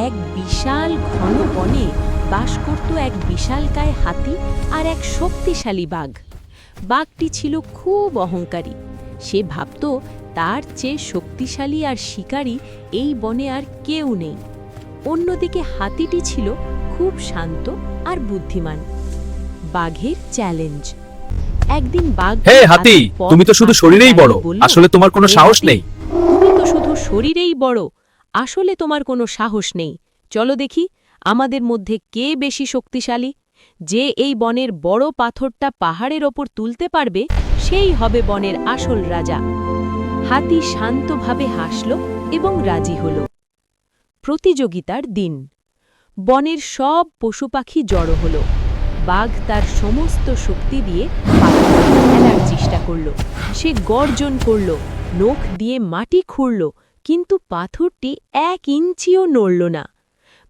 এক বিশাল ঘন বনে বাস করত এক বিশালকায় হাতি আর এক শক্তিশালী বাঘ। বাঘটি ছিল খুব অহংকারী। সে ভাবত তার চেয়ে শক্তিশালী আর শিকারী এই বনে আর কেউ নেই। অন্যদিকে হাতিটি ছিল খুব শান্ত আর বুদ্ধিমান। বাঘের চ্যালেঞ্জ। একদিন বাঘ, হে হাতি, তুমি তো শুধু শরীরেই বড়, আসলে তোমার কোনো সাহস নেই। তুমি তো শুধু শরীরেই বড়, আসলে তোমার কোনো সাহস নেই। চলো দেখি আমাদের মধ্যে কে বেশি শক্তিশালী। যে এই বনের বড় পাথরটা পাহাড়ের ওপর তুলতে পারবে সেই হবে বনের আসল রাজা। হাতি শান্তভাবে হাসল এবং রাজি হল। প্রতিযোগিতার দিন। বনের সব পশু পাখি জড়ো হল। বাঘ তার সমস্ত শক্তি দিয়ে পাথরকে ফেলার চেষ্টা করল। সে গর্জন করল, নখ দিয়ে মাটি খুঁড়ল, কিন্তু পাথরটি 1 ইঞ্চিও নড়ল না।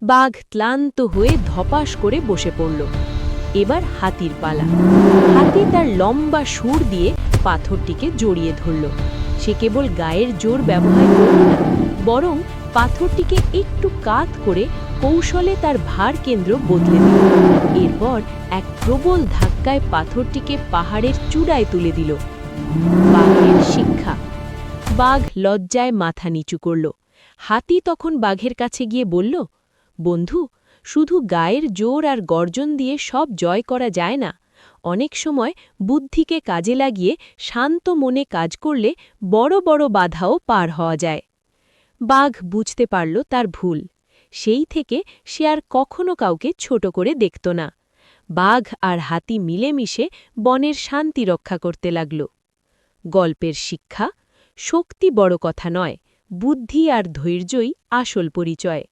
বাঘ ক্লান্ত হয়ে ধপাস করে বসে পড়ল। এবার হাতির পালা। হাতি তার লম্বা সুর দিয়ে পাথরটিকে জড়িয়ে ধরল। সে কেবল গায়ের জোর ব্যবহার করল না, বরং পাথরটিকে একটু কাত করে কৌশলে তার ভার কেন্দ্র বদলে দিল। এরপর এক প্রবল ধাক্কায় পাথরটিকে পাহাড়ের চূড়ায় তুলে দিল। বাঘের শিক্ষা। বাঘ লজ্জায় মাথা নিচু করল। হাতি তখন বাঘের কাছে গিয়ে বলল, বন্ধু, শুধু গায়ের জোর আর গর্জন দিয়ে সব জয় করা যায় না। অনেক সময় বুদ্ধিকে কাজে লাগিয়ে শান্ত মনে কাজ করলে বড় বড় বাধাও পার হওয়া যায়। বাঘ বুঝতে পারল তার ভুল। সেই থেকে সে আর কখনো কাউকে ছোট করে দেখত না। বাঘ আর হাতি মিলেমিশে বনের শান্তি রক্ষা করতে লাগল। গল্পের শিক্ষা: শক্তি বড় কথা নয়, বুদ্ধি আর ধৈর্যই আসল পরিচয়।